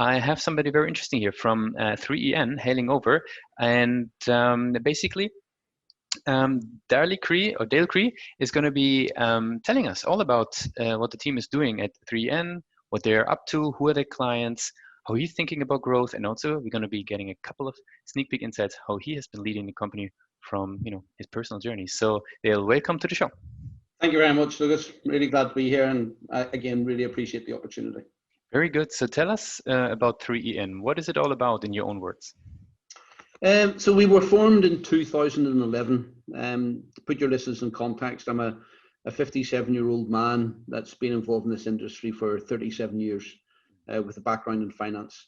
I have somebody very interesting here from 3EN hailing over, and basically Dale Cree is going to be telling us all about what the team is doing at 3N, what they're up to, who are their clients, how he's thinking about growth, and also we're going to be getting a couple of sneak peek insights how he has been leading the company from his personal journey. So Dale, welcome to the show. Thank you very much, Lucas. Really glad to be here, and again, really appreciate the opportunity. Very good. So tell us about 3EN. What is it all about in your own words? So we were formed in 2011. To put your listeners in context, I'm a 57-year-old man that's been involved in this industry for 37 years with a background in finance.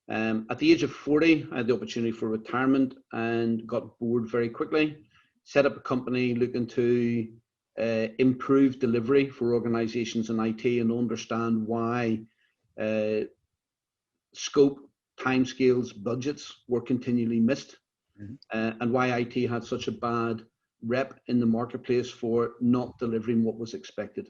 At the age of 40, I had the opportunity for retirement and got bored very quickly. Set up a company looking to improve delivery for organizations in IT and understand why scope, timescales, budgets were continually missed, and why IT had such a bad rep in the marketplace for not delivering what was expected.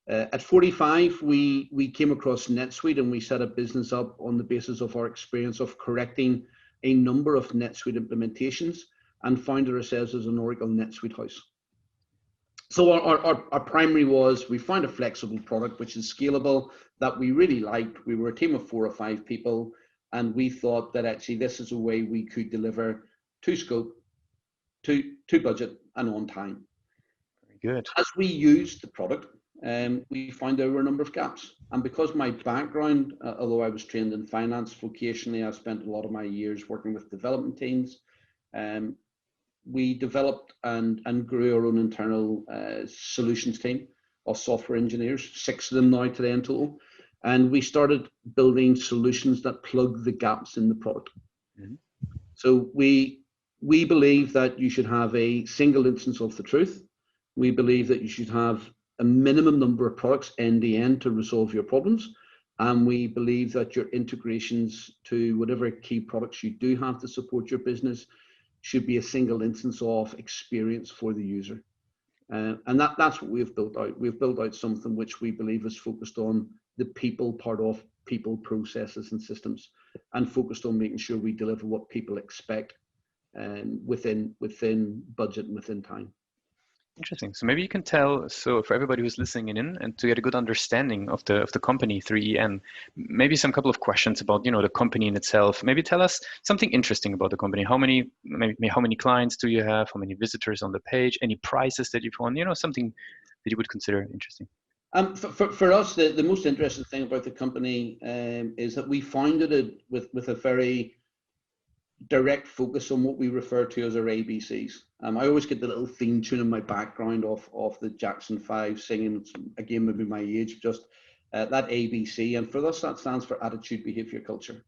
At 45, we came across NetSuite, and we set a business up on the basis of our experience of correcting a number of NetSuite implementations, and founded ourselves as an Oracle NetSuite house. So our primary was, we found a flexible product which is scalable, that we really liked. We were a team of 4 or 5 people, and we thought that actually this is a way we could deliver to scope, to budget, and on time. Very good. As we used the product, we found there were a number of gaps. And because my background, although I was trained in finance vocationally, I spent a lot of my years working with development teams. We developed and grew our own internal solutions team of software engineers, 6 of them now today in total. And we started building solutions that plug the gaps in the product. So we believe that you should have a single instance of the truth. We believe that you should have a minimum number of products end to end to resolve your problems. And we believe that your integrations to whatever key products you do have to support your business should be a single instance of experience for the user. And that's what we've built out. We've built out something which we believe is focused on the people part of people, processes, and systems, and focused on making sure we deliver what people expect within budget and within time. Interesting. So maybe you can tell, so for everybody who's listening in and to get a good understanding of the company 3EN, maybe some couple of questions about the company in itself. Maybe tell us something interesting about the company. How many clients do you have? How many visitors on the page? Any prizes that you've won? Something that you would consider interesting. For us, the most interesting thing about the company is that we founded it with a very direct focus on what we refer to as our ABCs. I always get the little theme tune in my background of the Jackson 5 singing, again, maybe my age, just that ABC. And for us, that stands for attitude, behavior, culture.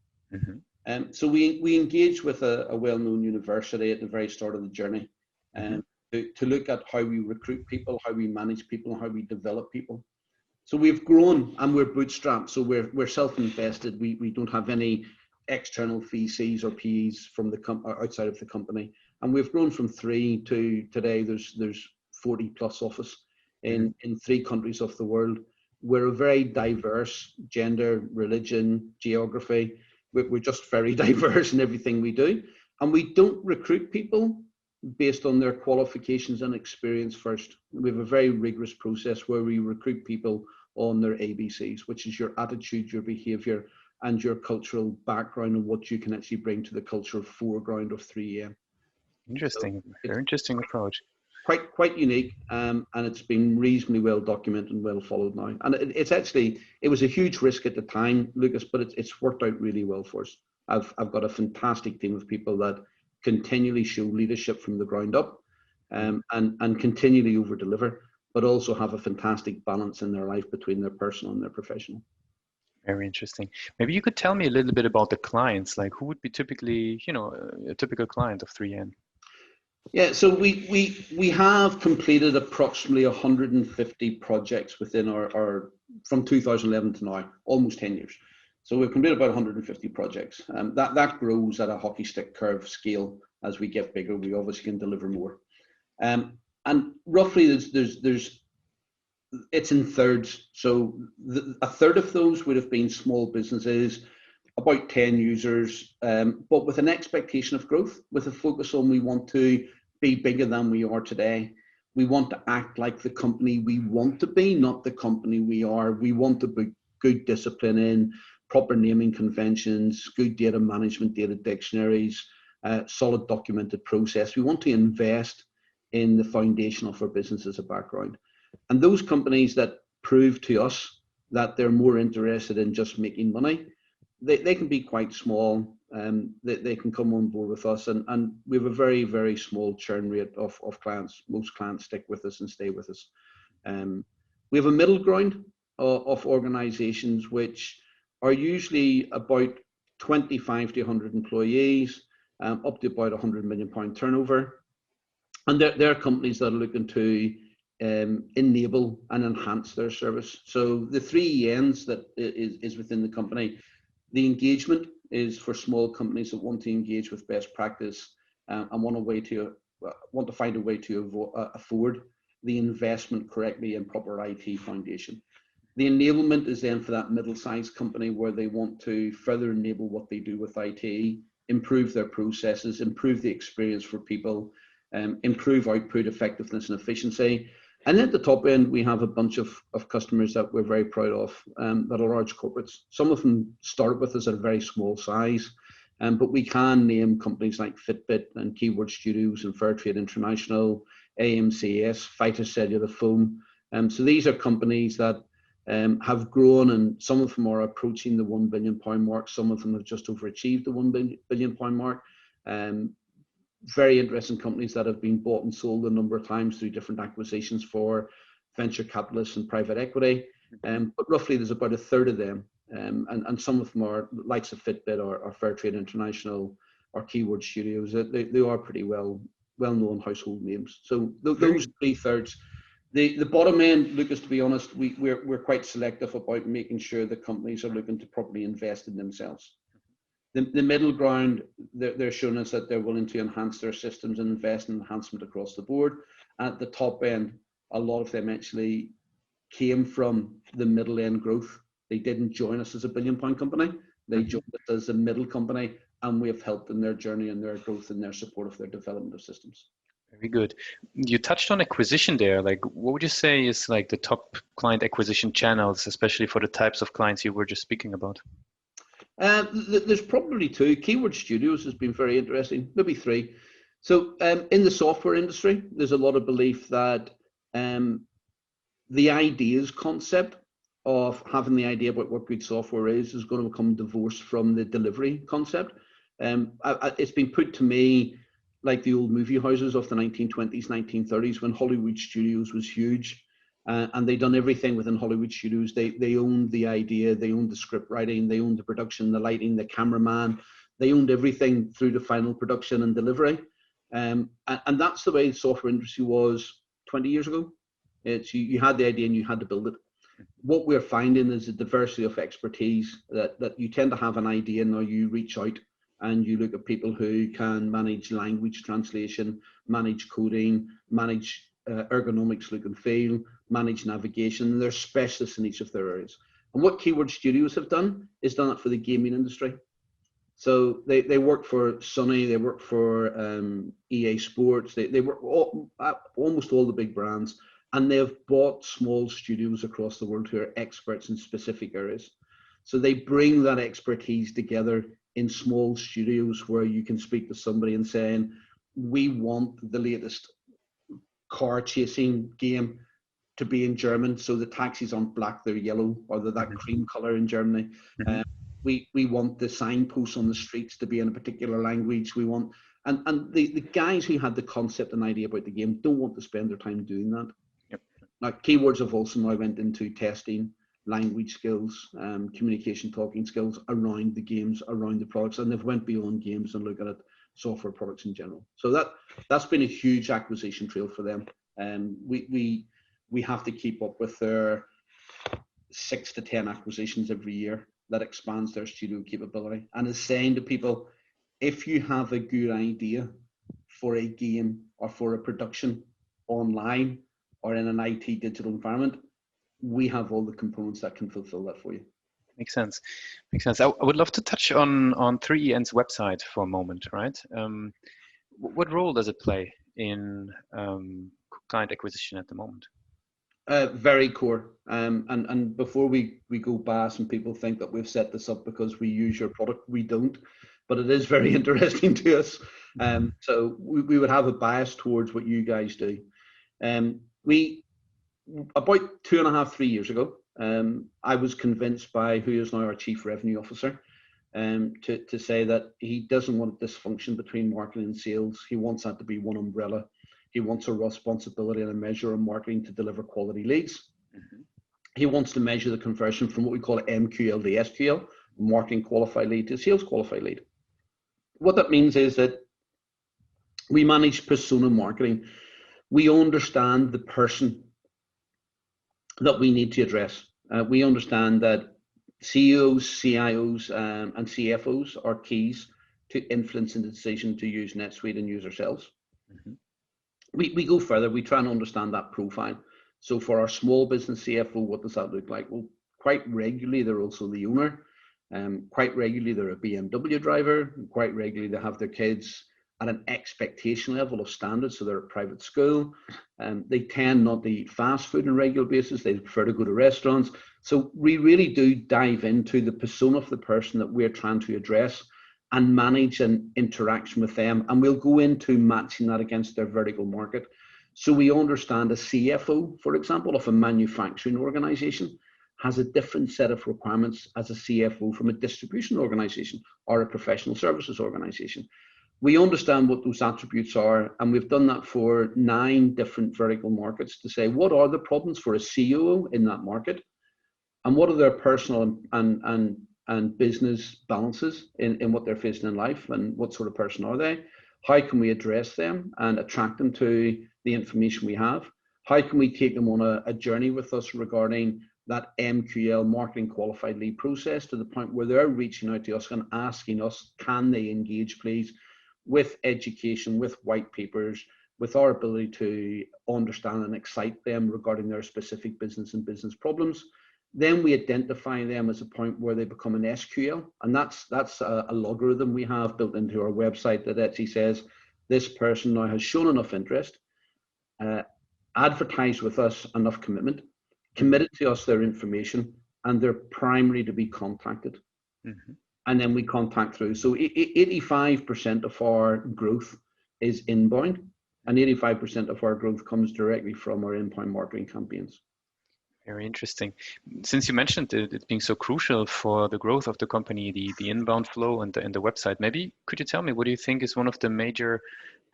So we engage with a well-known university at the very start of the journey to look at how we recruit people, how we manage people, and how we develop people. So we've grown, and we're bootstrapped. So we're self-invested. We don't have any external VCs or PEs from outside of the company, and we've grown from 3 to today. There's 40 plus office in 3 countries of the world. We're a very diverse gender, religion, geography. We're just very diverse in everything we do, and we don't recruit people based on their qualifications and experience first. We have a very rigorous process where we recruit people on their ABCs, which is your attitude, your behavior, and your cultural background, and what you can actually bring to the cultural foreground of 3EN. Interesting. So very interesting approach. Quite unique, and it's been reasonably well documented and well followed now. And it was a huge risk at the time, Lucas, but it's worked out really well for us. I've got a fantastic team of people that continually show leadership from the ground up, and continually over deliver, but also have a fantastic balance in their life between their personal and their professional. Very interesting. Maybe you could tell me a little bit about the clients, like who would be typically, a typical client of 3EN? Yeah, so we have completed approximately 150 projects within our from 2011 to now, almost 10 years. So we've completed about 150 projects. That grows at a hockey stick curve scale. As we get bigger, we obviously can deliver more. And roughly it's in thirds. So a third of those would have been small businesses about 10 users, but with an expectation of growth, with a focus on we want to be bigger than we are today. We want to act like the company we want to be, not the company we are. We want to be good discipline in, proper naming conventions, good data management, data dictionaries, solid documented process. We want to invest in the foundation of our business as a background. And those companies that prove to us that they're more interested in just making money, they can be quite small. They can come on board with us, and we have a very, very small churn rate of clients. Most clients stick with us and stay with us. We have a middle ground of organizations which are usually about 25 to 100 employees, up to about £100 million turnover. And they're companies that are looking to enable and enhance their service. So the 3 N's that is within the company. The engagement is for small companies that want to engage with best practice and want to find a way to afford the investment correctly in proper IT foundation. The enablement is then for that middle-sized company where they want to further enable what they do with IT, improve their processes, improve the experience for people, improve output effectiveness and efficiency. And at the top end, we have a bunch of customers that we're very proud of, that are large corporates. Some of them start with us at a very small size, but we can name companies like Fitbit and Keyword Studios and Fairtrade International, AMCS, Fighter Cellular Foam. So these are companies that have grown, and some of them are approaching the £1 billion mark. Some of them have just overachieved the £1 billion mark. Very interesting companies that have been bought and sold a number of times through different acquisitions for venture capitalists and private equity. But roughly there's about a third of them. And some of them are likes of Fitbit or Fairtrade International or Keyword Studios. They are pretty well-known household names. So those 3/3. The bottom end, Lucas, to be honest, we're quite selective about making sure the companies are looking to properly invest in themselves. The middle ground, they're showing us that they're willing to enhance their systems and invest in enhancement across the board. At the top end, a lot of them actually came from the middle end growth. They didn't join us as a £1 billion company. They joined us as a middle company, and we have helped in their journey and their growth and their support of their development of systems. Very good. You touched on acquisition there. Like, what would you say is like the top client acquisition channels, especially for the types of clients you were just speaking about? There's probably 2. Keyword Studios has been very interesting, maybe 3. So in the software industry, there's a lot of belief that the ideas concept of having the idea about what good software is going to become divorced from the delivery concept. It's been put to me like the old movie houses of the 1920s, 1930s, when Hollywood Studios was huge. And they'd done everything within Hollywood Studios. They owned the idea, they owned the script writing, they owned the production, the lighting, the cameraman. They owned everything through the final production and delivery. And that's the way the software industry was 20 years ago. It's you had the idea and you had to build it. What we're finding is a diversity of expertise that you tend to have an idea, and now you reach out and you look at people who can manage language translation, manage coding, manage ergonomics look and feel, manage navigation. They're specialists in each of their areas. And what Keyword Studios have done is done it for the gaming industry. So they work for Sony, they work for EA Sports, they work almost all the big brands, and they've bought small studios across the world who are experts in specific areas. So they bring that expertise together in small studios where you can speak to somebody and saying, we want the latest car chasing game to be in German, so the taxis aren't black, they're yellow, or they're that cream color in Germany. We want the signposts on the streets to be in a particular language. We want, and the guys who had the concept and idea about the game don't want to spend their time doing that. Yep. Now, Keywords have also now went into testing language skills, communication, talking skills around the games, around the products, and they've went beyond games and look at it, software products in general. So that's been a huge acquisition trail for them. We have to keep up with their 6 to 10 acquisitions every year. That expands their studio capability and is saying to people, if you have a good idea for a game or for a production online or in an IT digital environment, we have all the components that can fulfill that for you. Makes sense. Makes sense. I would love to touch on 3EN's website for a moment, right? What role does it play in client acquisition at the moment? Very core. And before we go past and people think that we've set this up because we use your product, we don't. But it is very interesting to us. So we would have a bias towards what you guys do. We about 2.5, 3 years ago, I was convinced by who is now our Chief Revenue Officer to say that he doesn't want a dysfunction between marketing and sales. He wants that to be one umbrella. He wants a responsibility and a measure of marketing to deliver quality leads. Mm-hmm. He wants to measure the conversion from what we call MQL to SQL, marketing qualified lead to sales qualified lead. What that means is that we manage persona marketing. We understand the person that we need to address. We understand that CEOs, CIOs, and CFOs are keys to influencing the decision to use NetSuite and use ourselves. Mm-hmm. We go further. We try and understand that profile. So for our small business CFO, what does that look like? Well, quite regularly, they're also the owner. Quite regularly, they're a BMW driver. Quite regularly, they have their kids at an expectation level of standards. So they're at private school. They tend not to eat fast food on a regular basis. They prefer to go to restaurants. So we really do dive into the persona of the person that we're trying to address and manage an interaction with them. And we'll go into matching that against their vertical market. So we understand a CFO, for example, of a manufacturing organization has a different set of requirements as a CFO from a distribution organization or a professional services organization. We understand what those attributes are, and we've done that for 9 different vertical markets to say, what are the problems for a COO in that market? And what are their personal and business balances in what they're facing in life, and what sort of person are they? How can we address them and attract them to the information we have? How can we take them on a journey with us regarding that MQL, marketing qualified lead process, to the point where they're reaching out to us and asking us, can they engage, please, with education, with white papers, with our ability to understand and excite them regarding their specific business and business problems. Then we identify them as a point where they become an SQL, and that's a logarithm we have built into our website that actually says this person now has shown enough interest, advertised with us enough commitment, committed to us their information, and they're primary to be contacted. Mm-hmm. And then we contact through. So 85% of our growth is inbound, and 85% of our growth comes directly from our inbound marketing campaigns. Very interesting. Since you mentioned it being so crucial for the growth of the company, the inbound flow and the website, maybe could you tell me, what do you think is one of the major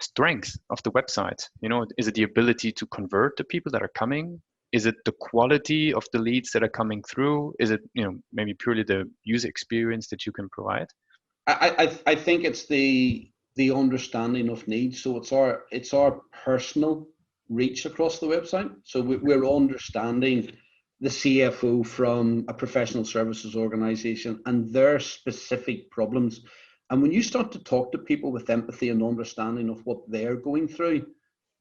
strengths of the website? You know, is it the ability to convert the people that are coming? Is it the quality of the leads that are coming through? Is it, you know, maybe purely the user experience that you can provide? I think it's the understanding of needs. So it's our personal reach across the website. So we're understanding the CFO from a professional services organization and their specific problems. And when you start to talk to people with empathy and understanding of what they're going through,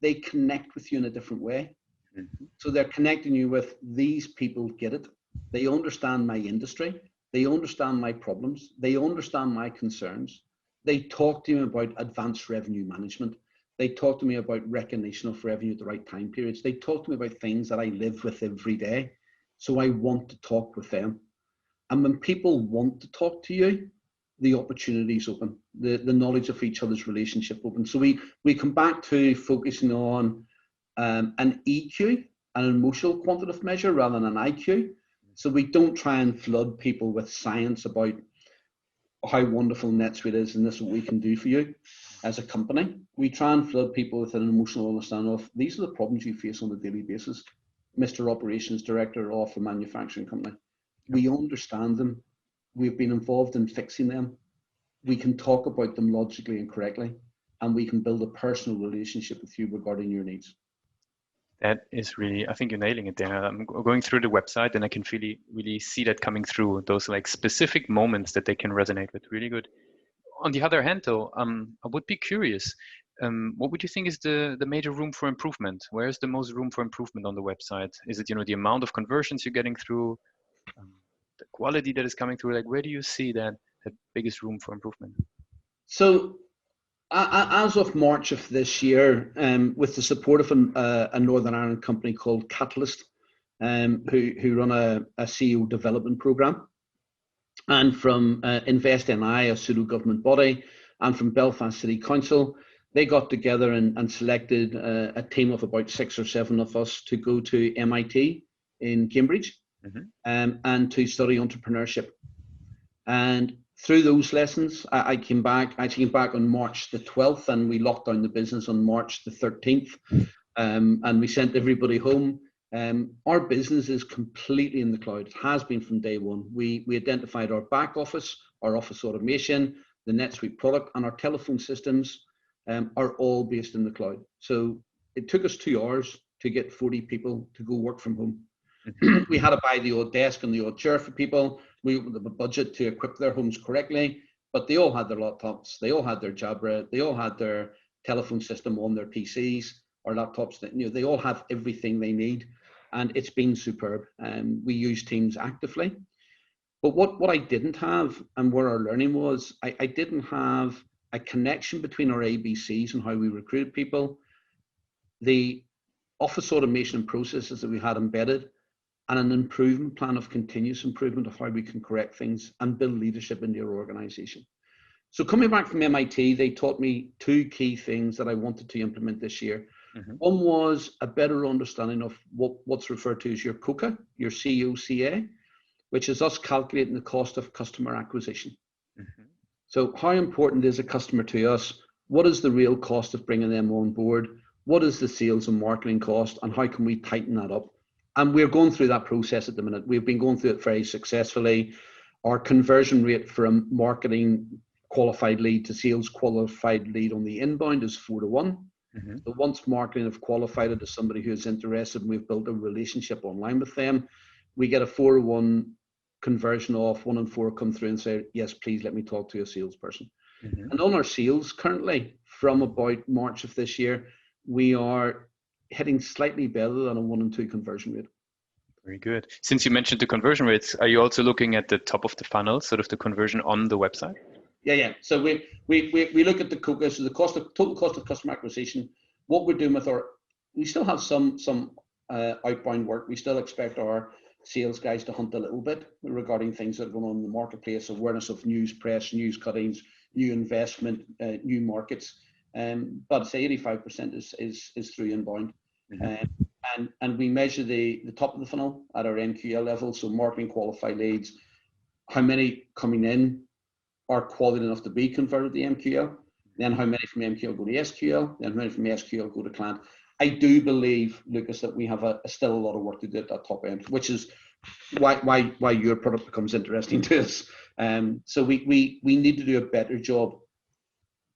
they connect with you in a different way. Mm-hmm. So they're connecting you with, these people get it. They understand my industry. They understand my problems. They understand my concerns. They talk to me about advanced revenue management. They talk to me about recognition of revenue at the right time periods. They talk to me about things that I live with every day. So I want to talk with them. And when people want to talk to you, the opportunities open, the knowledge of each other's relationship open. So we come back to focusing on an EQ, an emotional quantitative measure, rather than an IQ. So we don't try and flood people with science about how wonderful NetSuite is and this is what we can do for you as a company. We try and flood people with an emotional understanding of, these are the problems you face on a daily basis, Mr. Operations Director of a manufacturing company. We understand them. We've been involved in fixing them. We can talk about them logically and correctly, and we can build a personal relationship with you regarding your needs. That is really, I think you're nailing it there. I'm going through the website and I can really see that coming through, those like specific moments that they can resonate with. Really good. On the other hand, though, I would be curious, what would you think is the major room for improvement? Where's the most room for improvement on the website? Is it, you know, the amount of conversions you're getting through, the quality that is coming through? Like, where do you see that biggest room for improvement? So as of March of this year, with the support of a Northern Ireland company called Catalyst, who run a CEO development program, and from Invest NI, a pseudo government body, and from Belfast City Council, they got together and selected a team of about 6 or 7 of us to go to MIT in Cambridge, and to study entrepreneurship. And through those lessons, I came back on March the 12th, and we locked down the business on March the 13th, and we sent everybody home. Our business is completely in the cloud. It has been from day one. We identified our back office, our office automation, the NetSuite product, and our telephone systems are all based in the cloud. So it took us 2 hours to get 40 people to go work from home. We had to buy the odd desk and the odd chair for people. We had a budget to equip their homes correctly, but they all had their laptops, they all had their Jabra, they all had their telephone system on their PCs or laptops. That, you know, they all have everything they need, and it's been superb. We use Teams actively. But what I didn't have, and where our learning was, I didn't have a connection between our ABCs and how we recruited people, the office automation and processes that we had embedded, and an improvement plan of continuous improvement of how we can correct things and build leadership into your organization. So coming back from MIT, they taught me 2 key things that I wanted to implement this year. One was a better understanding of what's referred to as your COCA, your COCA, which is us calculating the cost of customer acquisition. So how important is a customer to us? What is the real cost of bringing them on board? What is the sales and marketing cost, and how can we tighten that up? And we're going through that process at the minute. We've been going through it very successfully. Our conversion rate from marketing qualified lead to sales qualified lead on the inbound is 4 to 1. So once marketing have qualified it as somebody who is interested, and we've built a relationship online with them, we get a 4 to 1 conversion off. 1 in 4 come through and say, yes, please let me talk to a salesperson. And on our sales currently, from about March of this year, we are hitting slightly better than a 1 in 2 conversion rate. Very good. Since you mentioned the conversion rates, are you also looking at the top of the funnel, sort of the conversion on the website? Yeah. So we look at the COCA, so the total cost of customer acquisition. What we're doing with we still have some outbound work. We still expect our sales guys to hunt a little bit regarding things that are going on in the marketplace, awareness of news, press, news cuttings, new investment, new markets. But say 85% is through inbound. And we measure the top of the funnel at our MQL level, so marketing qualified leads, how many coming in are quality enough to be converted to MQL, then how many from MQL go to SQL, then how many from SQL go to client. I do believe, Lucas, that we have still a lot of work to do at that top end, which is why your product becomes interesting to us. So we need to do a better job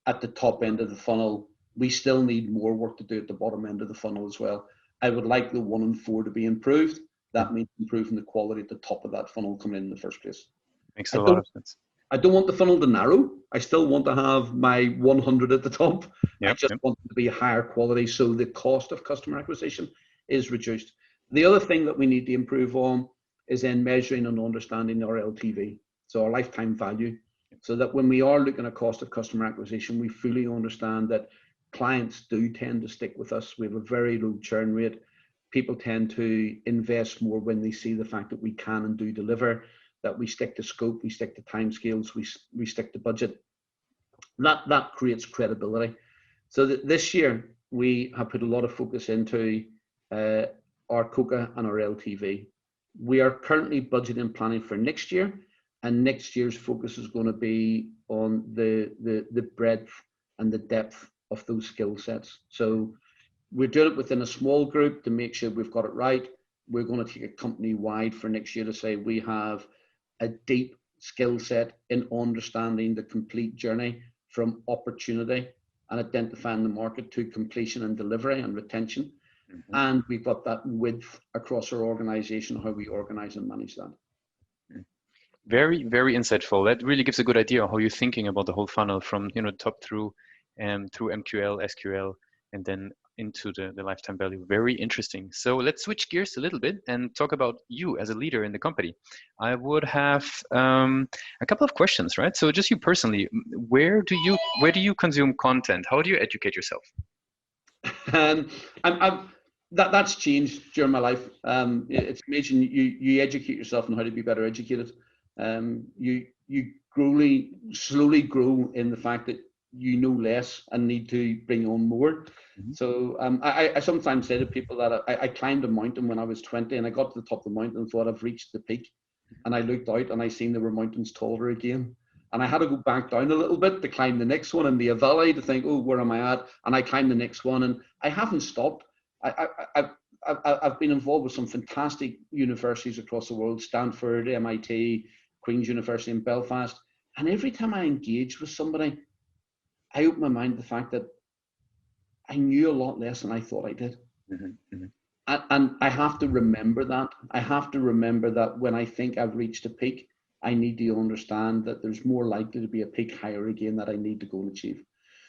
at the top end of the funnel. We still need more work to do at the bottom end of the funnel as well. I would like the 1 in 4 to be improved. That means improving the quality at the top of that funnel coming in the first place. Makes a lot of sense. I don't want the funnel to narrow. I still want to have my 100 at the top. I just want it to be higher quality, so the cost of customer acquisition is reduced. The other thing that we need to improve on is then measuring and understanding our LTV, so our lifetime value, so that when we are looking at cost of customer acquisition, we fully understand that clients do tend to stick with us. We have a very low churn rate. People tend to invest more when they see the fact that we can and do deliver, that we stick to scope, we stick to timescales, we stick to budget. That creates credibility. So this year we have put a lot of focus into our COCA and our LTV. We are currently budgeting and planning for next year, and next year's focus is going to be on the breadth and the depth of those skill sets. So we're doing it within a small group to make sure we've got it right. We're going to take it company wide for next year to say we have a deep skill set in understanding the complete journey from opportunity and identifying the market to completion and delivery and retention. And we've got that width across our organization, how we organize and manage that. Very, very insightful. That really gives a good idea of how you're thinking about the whole funnel from top through MQL, SQL, and then into the lifetime value. Very interesting. So let's switch gears a little bit and talk about you as a leader in the company. I would have a couple of questions, right? So just you personally, where do you consume content? How do you educate yourself? That's changed during my life. It's amazing. You educate yourself on how to be better educated. You slowly grow in the fact that you know less and need to bring on more. Mhm. So I sometimes say to people that I climbed a mountain when I was 20, and I got to the top of the mountain and thought I've reached the peak, and I looked out and I seen there were mountains taller again. And I had to go back down a little bit to climb the next one, and be a valley to think, oh, where am I at? And I climbed the next one, and I haven't stopped. I've been involved with some fantastic universities across the world: Stanford, MIT, Queen's University in Belfast. And every time I engaged with somebody, I opened my mind to the fact that I knew a lot less than I thought I did. Mm-hmm. And I have to remember that. I have to remember that when I think I've reached a peak, I need to understand that there's more likely to be a peak higher again that I need to go and achieve.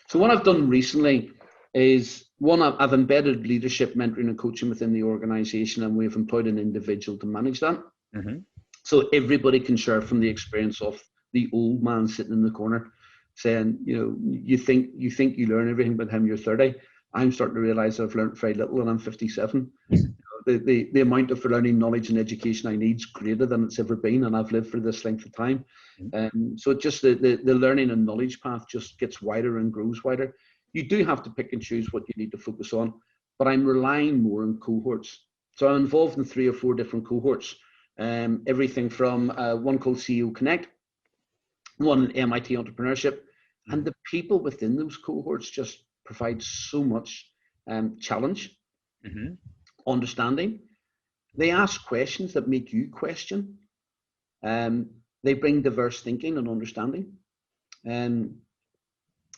So what I've done recently is, one, I've embedded leadership, mentoring and coaching within the organization, and we've employed an individual to manage that. Mm-hmm. So everybody can share from the experience of the old man sitting in the corner saying, you think you learn everything by the time you're 30. I'm starting to realize I've learned very little, and I'm 57. The amount of learning, knowledge and education I need is greater than it's ever been, and I've lived for this length of time. So just the learning and knowledge path just gets wider and grows wider. You do have to pick and choose what you need to focus on, but I'm relying more on cohorts. So I'm involved in 3 or 4 different cohorts. Everything from one called CEO Connect, one MIT Entrepreneurship, and the people within those cohorts just provide so much challenge, understanding. They ask questions that make you question. They bring diverse thinking and understanding.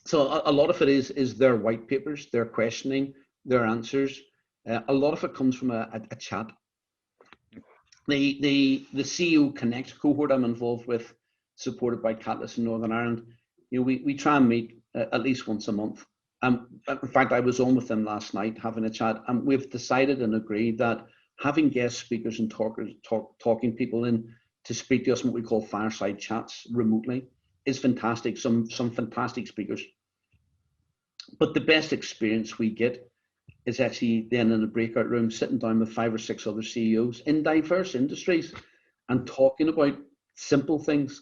So a lot of it is their white papers, their questioning, their answers. A lot of it comes from a chat. The CEO Connect cohort I'm involved with, supported by Catalyst in Northern Ireland, we try and meet at least once a month. In fact, I was on with them last night having a chat, and we've decided and agreed that having guest speakers and talking people in to speak to us in what we call fireside chats remotely is fantastic. Some fantastic speakers. But the best experience we get is actually then in a breakout room, sitting down with 5 or 6 other CEOs in diverse industries and talking about simple things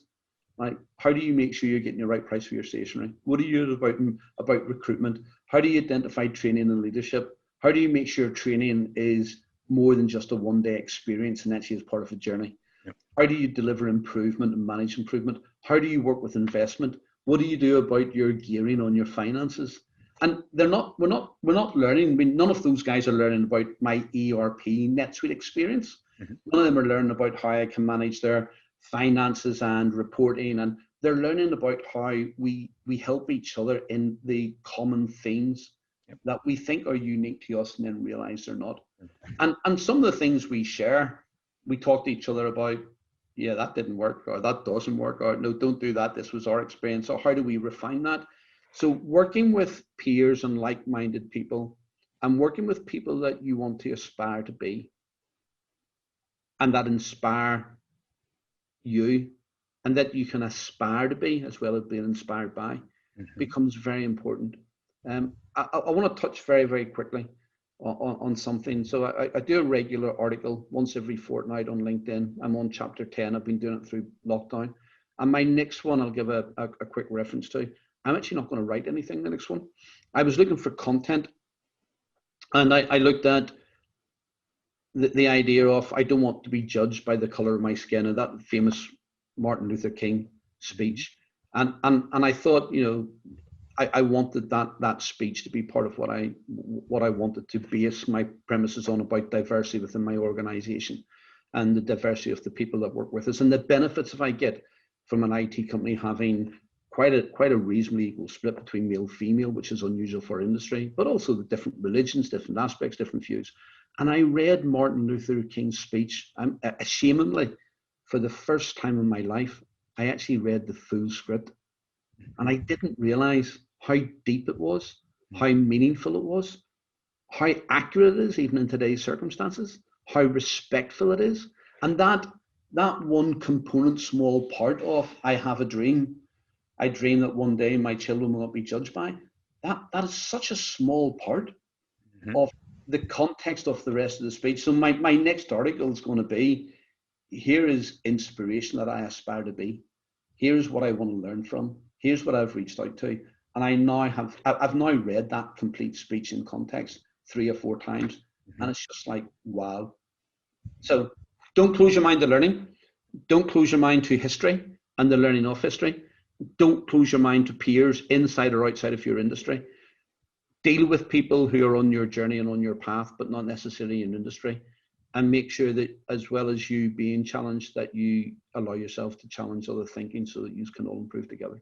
like, how do you make sure you're getting the right price for your stationery? What are you about recruitment? How do you identify training and leadership? How do you make sure training is more than just a one-day experience and actually is part of a journey? Yep. How do you deliver improvement and manage improvement? How do you work with investment? What do you do about your gearing on your finances? And we're not learning. I mean, none of those guys are learning about my ERP NetSuite experience. None of them are learning about how I can manage their finances and reporting, and they're learning about how we help each other in the common themes that we think are unique to us and then realize they're not. And some of the things we share, we talk to each other about, yeah, that didn't work, or that doesn't work, or no, don't do that, this was our experience, or how do we refine that? So working with peers and like-minded people, and working with people that you want to aspire to be and that inspire you and that you can aspire to be as well as being inspired by becomes very important. I want to touch very, very quickly on something. So I do a regular article once every fortnight on LinkedIn. I'm on chapter 10. I've been doing it through lockdown. And my next one, I'll give a quick reference to. I'm actually not going to write anything the next one. I was looking for content, and I looked at the idea of, I don't want to be judged by the color of my skin, and that famous Martin Luther King speech. And I thought, I wanted that speech to be part of what I wanted to base my premises on about diversity within my organization and the diversity of the people that work with us and the benefits if I get from an IT company having quite a reasonably equal split between male female, which is unusual for industry, but also the different religions, different aspects, different views. And I read Martin Luther King's speech. Ashamedly, for the first time in my life, I actually read the full script, and I didn't realize how deep it was, how meaningful it was. how accurate it is, even in today's circumstances, how respectful it is. And that one component, small part of I have a dream, I dream that one day my children will not be judged by, that is such a small part of the context of the rest of the speech. So my next article is going to be, here is inspiration that I aspire to be. Here's what I want to learn from. Here's what I've reached out to. And I've now read that complete speech in context 3 or 4 times. And it's just like, wow. So don't close your mind to learning. Don't close your mind to history and the learning of history. Don't close your mind to peers inside or outside of your industry. Deal with people who are on your journey and on your path, but not necessarily in industry. And make sure that, as well as you being challenged, that you allow yourself to challenge other thinking so that you can all improve together.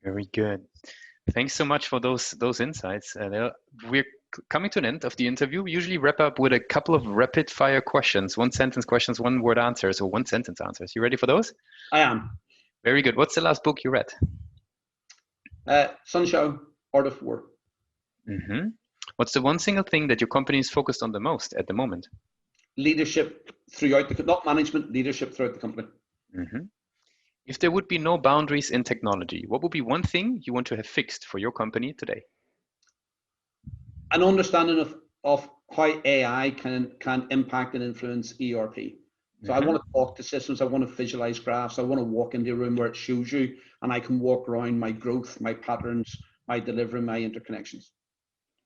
Very good. Thanks so much for those insights. We're coming to an end of the interview. We usually wrap up with a couple of rapid fire questions, 1-sentence questions, 1-word answers, or 1-sentence answers. You ready for those? I am. Very good. What's the last book you read? Sunshine, Art of War. What's the one single thing that your company is focused on the most at the moment? Leadership throughout not management, leadership throughout the company. If there would be no boundaries in technology, what would be one thing you want to have fixed for your company today? An understanding of how AI can impact and influence ERP. So I want to talk to systems, I want to visualize graphs, I want to walk into a room where it shows you, and I can walk around my growth, my patterns, my delivery, my interconnections.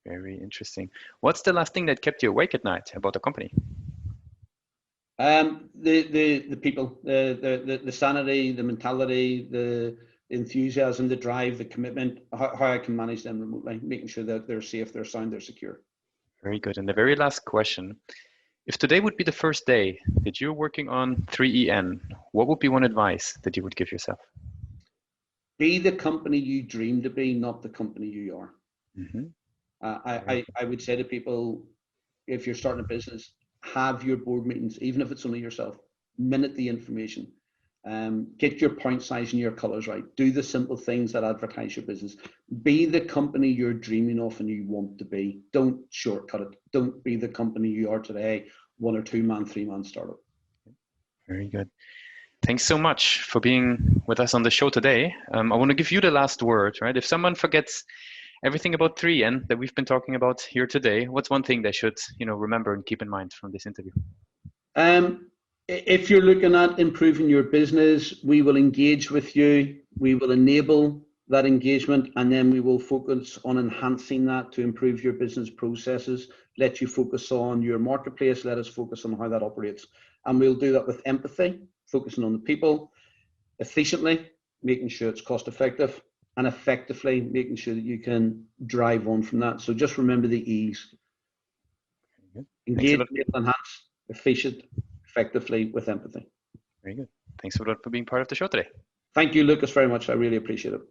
Very interesting. What's the last thing that kept you awake at night about the company? The people, the sanity, the mentality, the enthusiasm, the drive, the commitment, how I can manage them remotely, making sure that they're safe, they're sound, they're secure. Very good. And the very last question, if today would be the first day that you're working on 3EN, what would be one advice that you would give yourself? Be the company you dream to be, not the company you are. I would say to people, if you're starting a business, have your board meetings, even if it's only yourself, minute the information, get your point size and your colors right, do the simple things that advertise your business, be the company you're dreaming of and you want to be. Don't shortcut it. Don't be the company you are today, 1 or 2 man, 3 man startup. Very good. Thanks so much for being with us on the show today. I want to give you the last word, right? If someone forgets everything about 3EN that we've been talking about here today, what's one thing they should, remember and keep in mind from this interview? If you're looking at improving your business, we will engage with you. We will enable that engagement, and then we will focus on enhancing that to improve your business processes. Let you focus on your marketplace. Let us focus on how that operates. And we'll do that with empathy, focusing on the people, efficiently, making sure it's cost effective, and effectively making sure that you can drive on from that. So just remember the E's. Engage, enhance, efficient, effectively, with empathy. Very good. Thanks a lot for being part of the show today. Thank you, Lucas, very much. I really appreciate it.